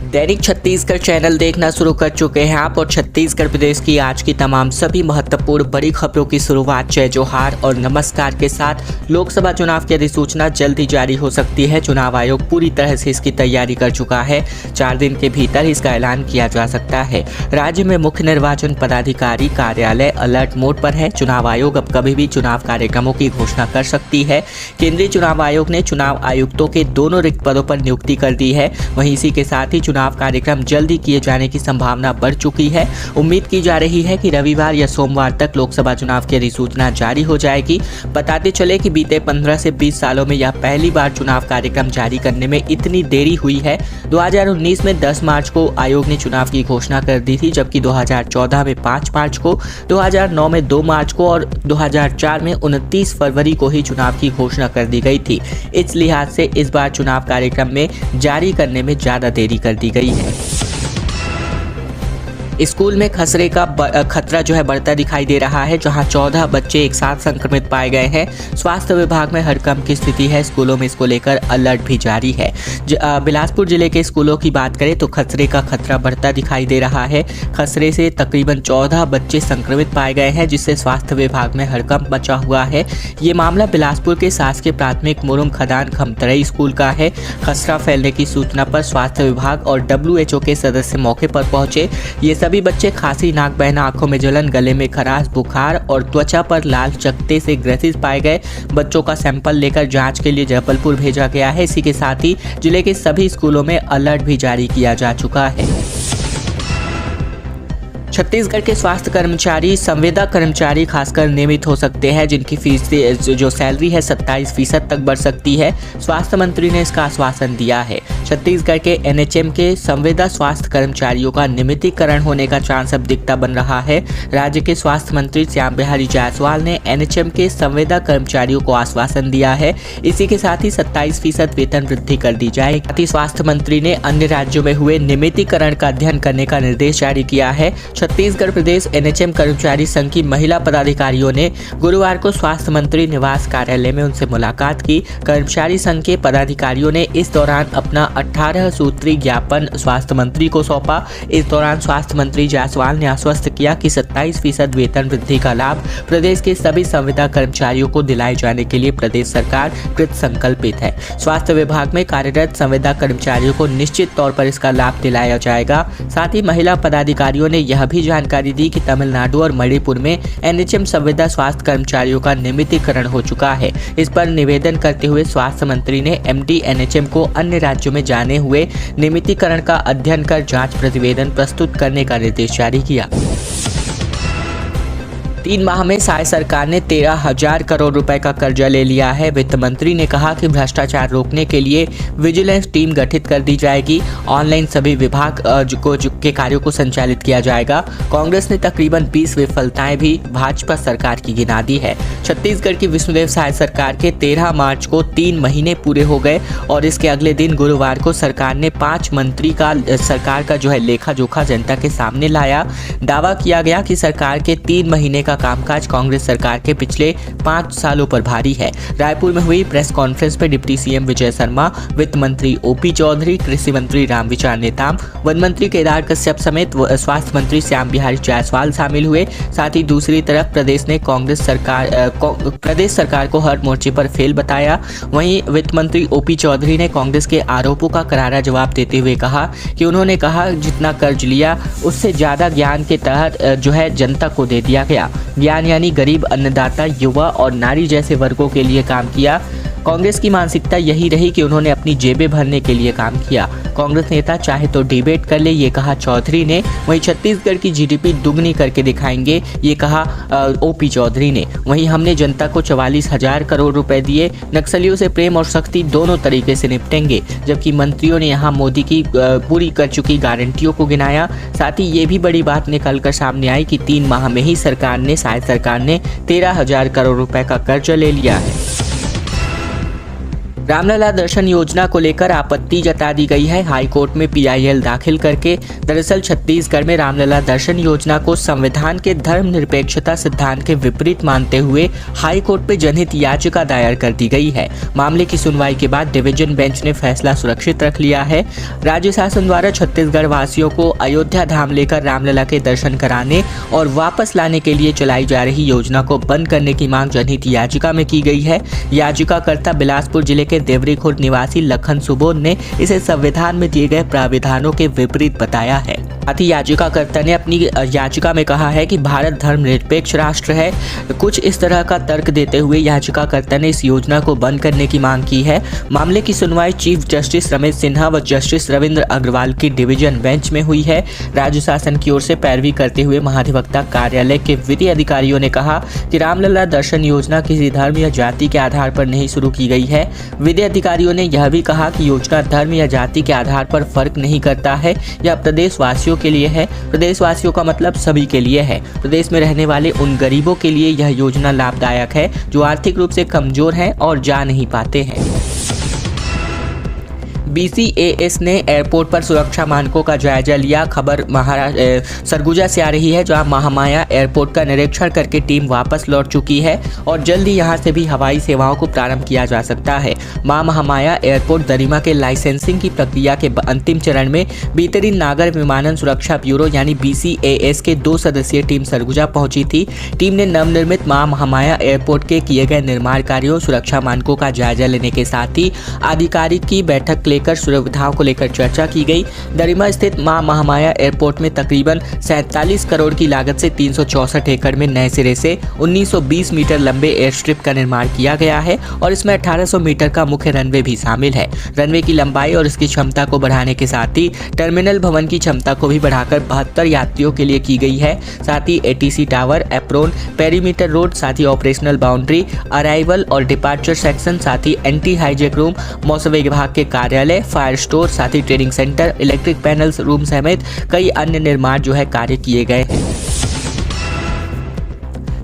दैनिक Chhattisgarh channel देखना शुरू कर चुके हैं आप और छत्तीसगढ़ प्रदेश की आज की तमाम सभी महत्वपूर्ण बड़ी खबरों की शुरुआत जय जोहार और नमस्कार के साथ। लोकसभा चुनाव की अधिसूचना जल्द ही जारी हो सकती है। चुनाव आयोग पूरी तरह से इसकी तैयारी कर चुका है। 4 दिन के भीतर इसका ऐलान किया जा सकता है। राज्य में मुख्य निर्वाचन पदाधिकारी कार्यालय अलर्ट मोड पर है। चुनाव आयोग अब कभी भी चुनाव कार्यक्रमों की घोषणा कर सकती है। केंद्रीय चुनाव आयोग ने चुनाव आयुक्तों के 2 रिक्त पदों पर नियुक्ति कर दी है। वहीं इसी के साथ ही चुनाव कार्यक्रम जल्दी किए जाने की संभावना बढ़ चुकी है। उम्मीद की जा रही है कि रविवार या सोमवार तक लोकसभा चुनाव की अधिसूचना जारी हो जाएगी। बताते चले कि बीते 15 से 20 सालों में यह पहली बार चुनाव कार्यक्रम जारी करने में इतनी देरी हुई है। 2019 में 10 मार्च को आयोग ने चुनाव की घोषणा कर दी थी, जबकि 2014 में 5 मार्च को, 2009 में 2 मार्च को और 2004 में 29 फरवरी को ही चुनाव की घोषणा कर दी गई थी। इस लिहाज से इस बार चुनाव कार्यक्रम में जारी करने में ज्यादा देरी कर दी गई है। स्कूल में खसरे का खतरा बढ़ता दिखाई दे रहा है, जहां 14 बच्चे एक साथ संक्रमित पाए गए हैं। स्वास्थ्य विभाग में हड़कंप की स्थिति है। स्कूलों में इसको लेकर अलर्ट भी जारी है। बिलासपुर जिले के स्कूलों की बात करें तो खसरे का खतरा बढ़ता दिखाई दे रहा है। खसरे से तकरीबन 14 बच्चे संक्रमित पाए गए हैं, जिससे स्वास्थ्य विभाग में हड़कंप मचा हुआ है। ये मामला बिलासपुर के शासकीय प्राथमिक मुरुम खदान खमतरई स्कूल का है। खसरा फैलने की सूचना पर स्वास्थ्य विभाग और WHO के सदस्य मौके पर पहुंचे। ये सभी बच्चे खांसी, नाक बहना, आंखों में जलन, गले में खराश, बुखार और त्वचा पर लाल चकत्ते से ग्रसित पाए गए। बच्चों का सैंपल लेकर जांच के लिए जबलपुर भेजा गया है। इसी के साथ ही जिले के सभी स्कूलों में अलर्ट भी जारी किया जा चुका है। छत्तीसगढ़ के स्वास्थ्य कर्मचारी, संविदा कर्मचारी खासकर नियमित हो सकते हैं, जिनकी फीस जो सैलरी है 27% तक बढ़ सकती है। स्वास्थ्य मंत्री ने इसका आश्वासन दिया है। छत्तीसगढ़ के NHM के संविदा स्वास्थ्य कर्मचारियों का नियमितीकरण होने का चांस अब दिखता बन रहा है। राज्य के स्वास्थ्य मंत्री श्याम बिहारी जायसवाल ने NHM के संविदा कर्मचारियों को आश्वासन दिया है। इसी के साथ ही 27% वेतन वृद्धि कर दी जाएगी। स्वास्थ्य मंत्री ने अन्य राज्यों में हुए नियमितीकरण का अध्ययन करने का निर्देश जारी किया है। छत्तीसगढ़ प्रदेश NHM कर्मचारी संघ की महिला पदाधिकारियों ने गुरुवार को स्वास्थ्य मंत्री निवास कार्यालय में उनसे मुलाकात की। कर्मचारी संघ के पदाधिकारियों ने इस दौरान अपना 18 सूत्री ज्ञापन स्वास्थ्य मंत्री को सौंपा। इस दौरान स्वास्थ्य मंत्री जायसवाल ने आश्वस्त किया कि 27% वेतन वृद्धि का लाभ प्रदेश के सभी संविदा कर्मचारियों को दिलाए जाने के लिए प्रदेश सरकार कृत संकल्पित है। स्वास्थ्य विभाग में कार्यरत संविदा कर्मचारियों को निश्चित तौर पर इसका लाभ दिलाया जाएगा। साथ ही महिला पदाधिकारियों ने यह भी जानकारी दी कि तमिलनाडु और मणिपुर में NHM संविदा स्वास्थ्य कर्मचारियों का नियमितीकरण हो चुका है। इस पर निवेदन करते हुए स्वास्थ्य मंत्री ने MD NHM को अन्य राज्यों में जाने हुए नियमितीकरण का अध्ययन कर जांच प्रतिवेदन प्रस्तुत करने का निर्देश जारी किया। 3 माह में साय सरकार ने 13,000 करोड़ रुपए का कर्जा ले लिया है। वित्त मंत्री ने कहा कि भ्रष्टाचार रोकने के लिए विजिलेंस टीम गठित कर दी जाएगी। ऑनलाइन सभी विभाग के कार्यों को संचालित किया जाएगा। कांग्रेस ने तकरीबन 20 विफलताएं भी भाजपा सरकार की गिना दी है। छत्तीसगढ़ की विष्णुदेव साय सरकार के 13 मार्च को 3 महीने पूरे हो गए और इसके अगले दिन गुरुवार को सरकार ने 5 मंत्री का सरकार का लेखा जोखा जनता के सामने लाया। दावा किया गया कि सरकार के 3 महीने का कामकाज कांग्रेस सरकार के पिछले 5 सालों पर भारी है। रायपुर में हुई प्रेस कॉन्फ्रेंस में डिप्टी CM विजय शर्मा, वित्त मंत्री OP चौधरी, कृषि मंत्री रामविचार नेताम, वन मंत्री केदार कश्यप समेत स्वास्थ्य मंत्री श्याम बिहारी जायसवाल शामिल हुए। साथ ही दूसरी तरफ प्रदेश सरकार को हर मोर्चे पर फेल बताया। वहीं वित्त मंत्री OP चौधरी ने कांग्रेस के आरोपों का करारा जवाब देते हुए कहा कि उन्होंने कहा जितना कर्ज लिया उससे ज्यादा ज्ञान के तहत जनता को दे दिया गया। ज्ञान यानी गरीब, अन्नदाता, युवा और नारी जैसे वर्गों के लिए काम किया। कांग्रेस की मानसिकता यही रही कि उन्होंने अपनी जेबें भरने के लिए काम किया। कांग्रेस नेता चाहे तो डिबेट कर ले, ये कहा चौधरी ने। वहीं छत्तीसगढ़ की GDP दुगनी करके दिखाएंगे, ये कहा OP चौधरी ने। वहीं हमने जनता को 44,000 करोड़ रुपए दिए। नक्सलियों से प्रेम और सख्ती दोनों तरीके से निपटेंगे। जबकि मंत्रियों ने यहाँ मोदी की पूरी कर चुकी गारंटियों को गिनाया। साथ ही ये भी बड़ी बात निकल कर सामने आई कि 3 माह में ही साय सरकार ने 13,000 करोड़ रुपए का कर्जा ले लिया है। रामलला दर्शन योजना को लेकर आपत्ति जता दी गई है। हाई कोर्ट में पीआईएल दाखिल करके दरअसल छत्तीसगढ़ में रामलला दर्शन योजना को संविधान के धर्मनिरपेक्षता सिद्धांत के विपरीत मानते हुए हाई कोर्ट में जनहित याचिका दायर कर दी गई है। मामले की सुनवाई के बाद डिवीजन बेंच ने फैसला सुरक्षित रख लिया है। राज्य शासन द्वारा छत्तीसगढ़ वासियों को अयोध्या धाम लेकर रामलला के दर्शन कराने और वापस लाने के लिए चलाई जा रही योजना को बंद करने की मांग जनहित याचिका में की गई है। याचिकाकर्ता बिलासपुर जिले के देवरी खुर्द निवासी लखन सुबोध ने इसे संविधान में दिए गए प्राविधानों के विपरीत बताया है। साथ ही याचिकाकर्ता ने अपनी याचिका में कहा है कि भारत धर्मनिरपेक्ष राष्ट्र है। कुछ इस तरह का तर्क देते हुए याचिकाकर्ता ने इस योजना को बंद करने की मांग की है। मामले की सुनवाई चीफ जस्टिस रमेश सिन्हा व जस्टिस रविंद्र अग्रवाल की डिवीजन बेंच में हुई है। राज्य शासन की ओर से पैरवी करते हुए महाधिवक्ता कार्यालय के विधि अधिकारियों ने कहा कि रामलला दर्शन योजना किसी धर्म या जाति के आधार पर नहीं शुरू की गई है। विधि अधिकारियों ने यह भी कहा कि योजना धर्म या जाति के आधार पर फर्क नहीं करता है। यह प्रदेशवासियों के लिए है। प्रदेशवासियों का मतलब सभी के लिए है। प्रदेश में रहने वाले उन गरीबों के लिए यह योजना लाभदायक है जो आर्थिक रूप से कमजोर हैं और जा नहीं पाते हैं। BCAS ने एयरपोर्ट पर सुरक्षा मानकों का जायजा लिया। खबर महाराष्ट्र सरगुजा से आ रही है, जहां महामाया एयरपोर्ट का निरीक्षण करके टीम वापस लौट चुकी है और जल्द ही यहां से भी हवाई सेवाओं को प्रारंभ किया जा सकता है। महामाया एयरपोर्ट दरिमा के लाइसेंसिंग की प्रक्रिया के अंतिम चरण में बीते दिन नागर विमानन सुरक्षा ब्यूरो यानी BCAS के 2 सदस्यीय टीम सरगुजा पहुंची थी। टीम ने नवनिर्मित महामाया एयरपोर्ट के किए गए निर्माण कार्यों, सुरक्षा मानकों का जायजा लेने के साथ ही आधिकारिक की बैठक लेकर सुविधाओं को लेकर चर्चा की गई। दरिमा स्थित महामाया एयरपोर्ट में तकरीबन 47 करोड़ की लागत से 364 एकड़ में नए सिरे से 1920 मीटर लंबे एयर स्ट्रिप का निर्माण किया गया है और इसमें 1800 मीटर का मुख्य रनवे भी शामिल है। रनवे की लंबाई और इसकी क्षमता को बढ़ाने के साथ ही टर्मिनल भवन की क्षमता को भी बढ़ाकर 72 यात्रियों के लिए की गई है। साथ ही ATC tower, apron, perimeter road, साथ ही ऑपरेशनल बाउंड्री, अराइवल और डिपार्चर सेक्शन, साथ ही एंटी हाईजैक रूम, मौसम विभाग के कार्यालय, फायर स्टोर, साथ ही training centre, electric panels room समेत कई अन्य निर्माण जो है कार्य किए गए हैं।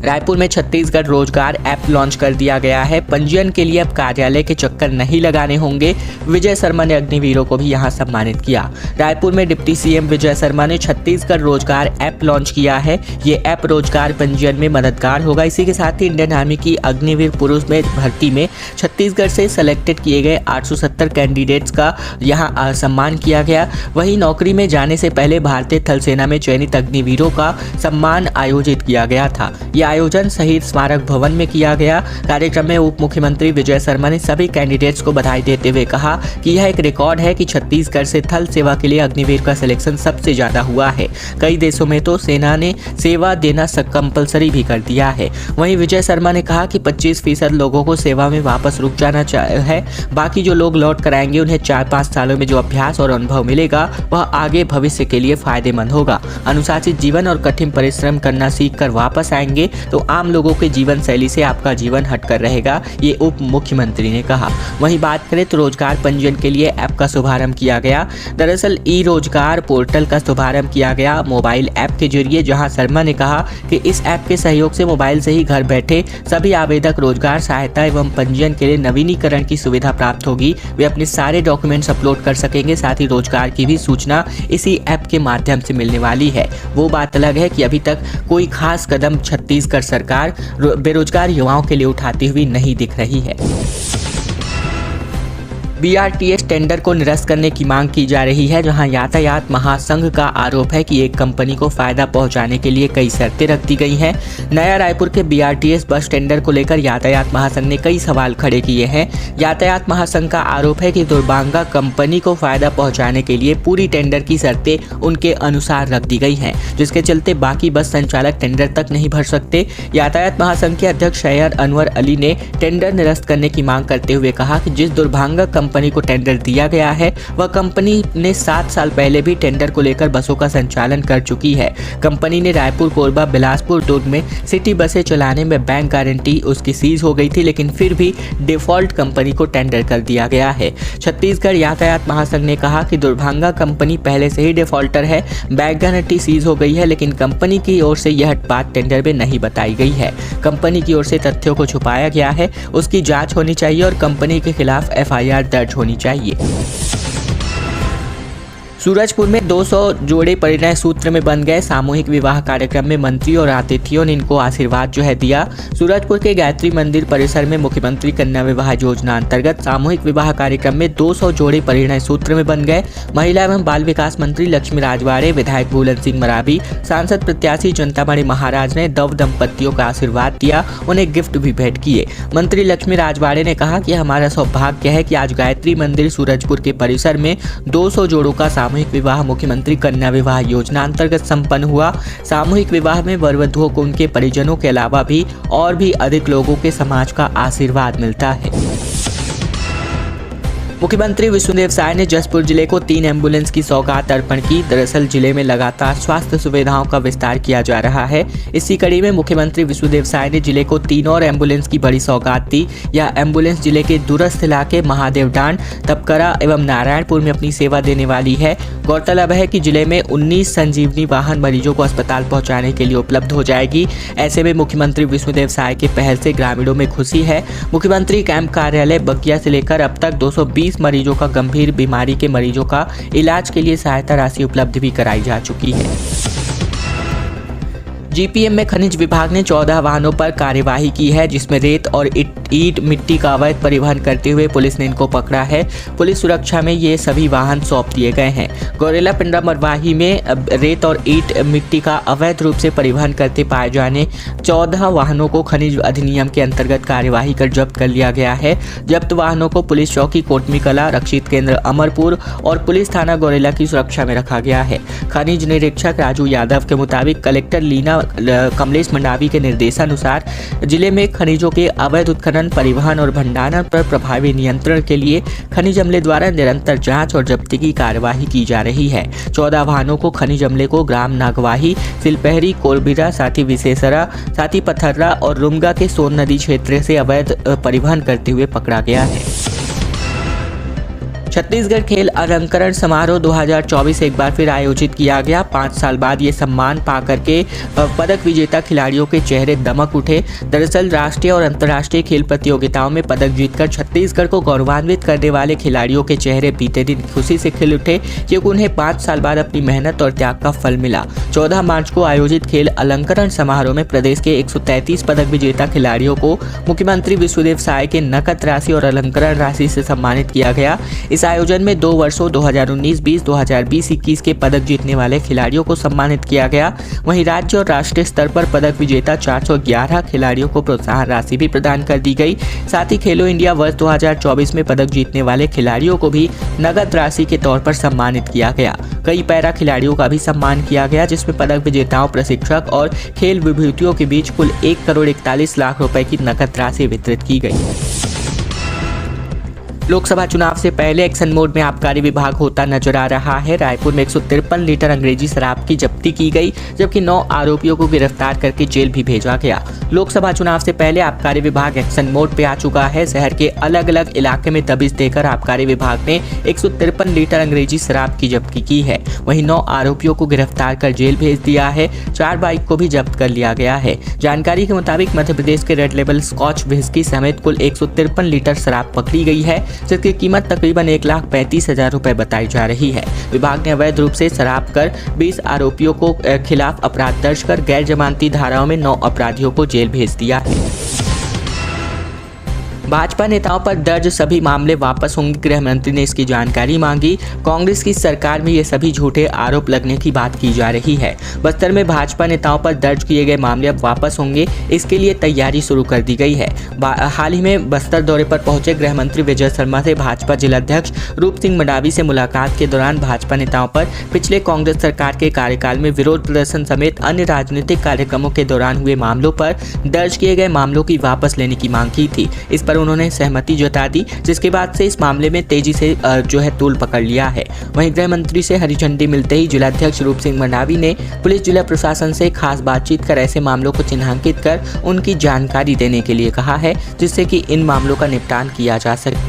रायपुर में छत्तीसगढ़ रोजगार ऐप लॉन्च कर दिया गया है। पंजीयन के लिए अब कार्यालय के चक्कर नहीं लगाने होंगे। विजय शर्मा ने अग्निवीरों को भी यहां सम्मानित किया। रायपुर में डिप्टी CM विजय शर्मा ने छत्तीसगढ़ रोजगार ऐप लॉन्च किया है। ये ऐप रोजगार पंजीयन में मददगार होगा। इसी के साथ ही इंडियन आर्मी की अग्निवीर पुरुष में भर्ती में छत्तीसगढ़ से सेलेक्टेड किए गए 870 कैंडिडेट्स का यहाँ सम्मान किया गया। वहीं नौकरी में जाने से पहले भारतीय थल सेना में चयनित अग्निवीरों का सम्मान आयोजित किया गया था। यह आयोजन शहीद स्मारक भवन में किया गया। कार्यक्रम में उप मुख्यमंत्री विजय शर्मा ने सभी कैंडिडेट्स को बधाई देते हुए कहा कि यह एक रिकॉर्ड है कि छत्तीसगढ़ से थल सेवा के लिए अग्निवीर का सिलेक्शन सबसे ज्यादा हुआ है। कई देशों में तो सेना ने सेवा देना कंपलसरी भी कर दिया है। वहीं विजय शर्मा ने कहा कि 25% लोगों को सेवा में वापस रुक जाना है। बाकी जो लोग लौट कर आएंगे उन्हें 4-5 सालों में जो अभ्यास और अनुभव मिलेगा वह आगे भविष्य के लिए फायदेमंद होगा। अनुशासित जीवन और कठिन परिश्रम करना सीख कर वापस आएंगे तो आम लोगों के जीवन शैली से आपका जीवन हटकर रहेगा, ये उप मुख्यमंत्री ने कहा। वहीं बात करें तो रोजगार पंजीयन के लिए ऐप का शुभारंभ किया गया। दरअसल रोजगार पोर्टल का शुभारंभ किया गया मोबाइल ऐप के जरिए, जहां शर्मा ने कहा कि इस ऐप के सहयोग से मोबाइल से ही घर बैठे सभी आवेदक रोजगार सहायता एवं पंजीयन के लिए नवीनीकरण की सुविधा प्राप्त होगी। वे अपने सारे डॉक्यूमेंट्स अपलोड कर सकेंगे। साथ ही रोजगार की भी सूचना इसी ऐप के माध्यम से मिलने वाली है। वो बात अलग है कि अभी तक कोई खास कदम छत्तीसगढ़ सरकार बेरोजगार युवाओं के लिए उठाती हुई नहीं दिख रही है। BRTS टेंडर को निरस्त करने की मांग की जा रही है, जहां यातायात महासंघ का आरोप है कि एक कंपनी को फायदा पहुंचाने के लिए कई शर्तें रख दी गई हैं। नया रायपुर के BRTS बस टेंडर को लेकर यातायात महासंघ ने कई सवाल खड़े किए हैं। यातायात महासंघ का आरोप है कि दुर्बांगा कंपनी को फायदा पहुंचाने के लिए पूरी टेंडर की शर्तें उनके अनुसार रख दी गई हैं, जिसके चलते बाकी बस संचालक टेंडर तक नहीं भर सकते। यातायात महासंघ के अध्यक्ष सैयद अनवर अली ने टेंडर निरस्त करने की मांग करते हुए कहा कि जिस दुर्भांगा कंपनी को टेंडर दिया गया है वह कंपनी ने 7 साल पहले भी टेंडर को लेकर बसों का संचालन कर चुकी है। कंपनी ने रायपुर, कोरबा, बिलासपुर, दुर्ग में सिटी बसें चलाने में बैंक गारंटी उसकी सीज हो गई थी, लेकिन फिर भी डिफॉल्ट कंपनी को टेंडर कर दिया गया है। छत्तीसगढ़ यातायात महासंघ ने कहा कि दुर्भांगा कंपनी पहले से ही डिफॉल्टर है, बैंक गारंटी सीज हो गई है, लेकिन कंपनी की ओर से यह बात टेंडर में नहीं बताई गई है। कंपनी की ओर से तथ्यों को छुपाया गया है, उसकी जांच होनी चाहिए और कंपनी के खिलाफ एफआईआर दर्ज होनी चाहिए। सूरजपुर में 200 जोड़े परिणय सूत्र में बन गए। सामूहिक विवाह कार्यक्रम में मंत्री और अतिथियों ने इनको आशीर्वाद दिया। सूरजपुर के गायत्री मंदिर परिसर में मुख्यमंत्री कन्या विवाह योजना अंतर्गत सामूहिक विवाह कार्यक्रम में 200 जोड़े परिणय सूत्र में बन गए। महिला एवं बाल विकास मंत्री लक्ष्मी राजवाड़े, विधायक भूलन सिंह मरावी, सांसद प्रत्याशी चिंतामणि महाराज ने नव दंपतियों का आशीर्वाद दिया, उन्हें गिफ्ट भी भेंट किए। मंत्री लक्ष्मी राजवाड़े ने कहा कि हमारा सौभाग्य है कि आज गायत्री मंदिर सूरजपुर के परिसर में 200 जोड़ों का सामूहिक विवाह मुख्यमंत्री कन्या विवाह योजना अंतर्गत संपन्न हुआ। सामूहिक विवाह में वर वधुओं को उनके परिजनों के अलावा भी और भी अधिक लोगों के समाज का आशीर्वाद मिलता है। मुख्यमंत्री विष्णुदेव साय ने जसपुर जिले को 3 एम्बुलेंस की सौगात अर्पण की। दरअसल जिले में लगातार स्वास्थ्य सुविधाओं का विस्तार किया जा रहा है। इसी कड़ी में मुख्यमंत्री विष्णुदेव साय ने जिले को 3 और एम्बुलेंस की बड़ी सौगात दी। यह एम्बुलेंस जिले के दूरस्थ इलाके महादेवडांड, तपकरा एवं नारायणपुर में अपनी सेवा देने वाली है। गौरतलब है कि जिले में 19 संजीवनी वाहन मरीजों को अस्पताल पहुंचाने के लिए उपलब्ध हो जाएगी। ऐसे में मुख्यमंत्री विष्णुदेव साय के पहल से ग्रामीणों में खुशी है। मुख्यमंत्री कैंप कार्यालय बगिया से लेकर अब तक 220 मरीजों का गंभीर बीमारी के मरीजों का इलाज के लिए सहायता राशि उपलब्ध भी कराई जा चुकी है। जीपीएम में खनिज विभाग ने 14 वाहनों पर कार्यवाही की है, जिसमें रेत और ईंट मिट्टी का अवैध परिवहन करते हुए पुलिस ने इनको पकड़ा है। पुलिस सुरक्षा में ये सभी वाहन सौंप दिए गए हैं। गौरेला पिंडरा मरवाही में रेत और ईंट मिट्टी का अवैध रूप से परिवहन करते पाए जाने 14 वाहनों को खनिज अधिनियम के अंतर्गत कार्यवाही कर जब्त कर लिया गया है। जब्त वाहनों को पुलिस चौकी कोटमी कला, रक्षित केंद्र अमरपुर और पुलिस थाना गौरेला की सुरक्षा में रखा गया है। खनिज निरीक्षक राजू यादव के मुताबिक कलेक्टर लीना कमलेश मंडावी के निर्देशानुसार जिले में खनिजों के अवैध उत्खनन, परिवहन और भंडारण पर प्रभावी नियंत्रण के लिए खनिज अमले द्वारा निरंतर जांच और जब्ती की कार्यवाही की जा रही है। 14 वाहनों को खनिज अमले को ग्राम नागवाही, सिलपहरी, कोरबिरा, साथी विशेषरा, साथी पथर्रा और रुमगा के सोन नदी क्षेत्र से अवैध परिवहन करते हुए पकड़ा गया है। छत्तीसगढ़ खेल अलंकरण समारोह 2024 एक बार फिर आयोजित किया गया। 5 साल बाद ये सम्मान पाकर के पदक विजेता खिलाड़ियों के चेहरे दमक उठे। दरअसल राष्ट्रीय और अंतर्राष्ट्रीय खेल प्रतियोगिताओं में पदक जीतकर छत्तीसगढ़ को गौरवान्वित करने वाले खिलाड़ियों के चेहरे बीते दिन खुशी से खिल उठे, क्योंकि उन्हें 5 साल बाद अपनी मेहनत और त्याग का फल मिला। 14 मार्च को आयोजित खेल अलंकरण समारोह में प्रदेश के 133 पदक विजेता खिलाड़ियों को मुख्यमंत्री विष्णुदेव साय के नकद राशि और अलंकरण राशि से सम्मानित किया गया। इस आयोजन में 2 वर्षों 2019-20, 2020-21 के पदक जीतने वाले खिलाड़ियों को सम्मानित किया गया। वहीं राज्य और राष्ट्रीय स्तर पर पदक विजेता 411 खिलाड़ियों को प्रोत्साहन राशि भी प्रदान कर दी गई। साथ ही खेलो इंडिया वर्ष 2024 में पदक जीतने वाले खिलाड़ियों को भी नगद राशि के तौर पर सम्मानित किया गया। कई पैरा खिलाड़ियों का भी सम्मान किया गया, जिसमें पदक विजेताओं, प्रशिक्षक और खेल विभूतियों के बीच कुल 1 करोड़ 41 लाख रुपए की नकद राशि वितरित की गई। लोकसभा चुनाव से पहले एक्शन मोड में आबकारी विभाग होता नजर आ रहा है। रायपुर में 153 लीटर अंग्रेजी शराब की जब्ती की गई, जबकि 9 आरोपियों को गिरफ्तार करके जेल भी भेजा गया। लोकसभा चुनाव से पहले आबकारी विभाग एक्शन मोड पे आ चुका है। शहर के अलग अलग इलाके में दबिश देकर आबकारी विभाग ने 153 लीटर अंग्रेजी शराब की जब्ती की है। वहीं 9 आरोपियों को गिरफ्तार कर जेल भेज दिया है। 4 बाइक को भी जब्त कर लिया गया है। जानकारी के मुताबिक मध्य प्रदेश के रेड लेबल स्कॉच व्हिस्की समेत कुल 153 लीटर शराब पकड़ी गई है, जिसकी कीमत तकरीबन 1,35,000 रुपए बताई जा रही है। विभाग ने अवैध रूप से शराब कर 20 आरोपियों को खिलाफ अपराध दर्ज कर गैर जमानती धाराओं में 9 अपराधियों को जेल भेज दिया है। भाजपा नेताओं पर दर्ज सभी मामले वापस होंगे, गृह मंत्री ने इसकी जानकारी मांगी। कांग्रेस की सरकार में ये सभी झूठे आरोप लगने की बात की जा रही है। बस्तर में भाजपा नेताओं पर दर्ज किए गए मामले अब वापस होंगे, इसके लिए तैयारी शुरू कर दी गई है। हाल ही में बस्तर दौरे पर पहुंचे गृह मंत्री विजय शर्मा से भाजपा जिलाध्यक्ष रूप सिंह मंडावी से मुलाकात के दौरान भाजपा नेताओं पर पिछले कांग्रेस सरकार के कार्यकाल में विरोध प्रदर्शन समेत अन्य राजनीतिक कार्यक्रमों के दौरान हुए मामलों पर दर्ज किए गए मामलों की वापस लेने की मांग की थी। इस पर सुनकर उन्होंने सहमति जता दी, जिसके बाद से इस मामले में तेजी से जो है तूल पकड़ लिया है। वहीं गृह मंत्री से हरी झंडी मिलते ही जिलाध्यक्ष रूप सिंह मंडावी ने पुलिस जिला प्रशासन से खास बातचीत कर ऐसे मामलों को चिन्हांकित कर उनकी जानकारी देने के लिए कहा है, जिससे कि इन मामलों का निपटान किया जा सके।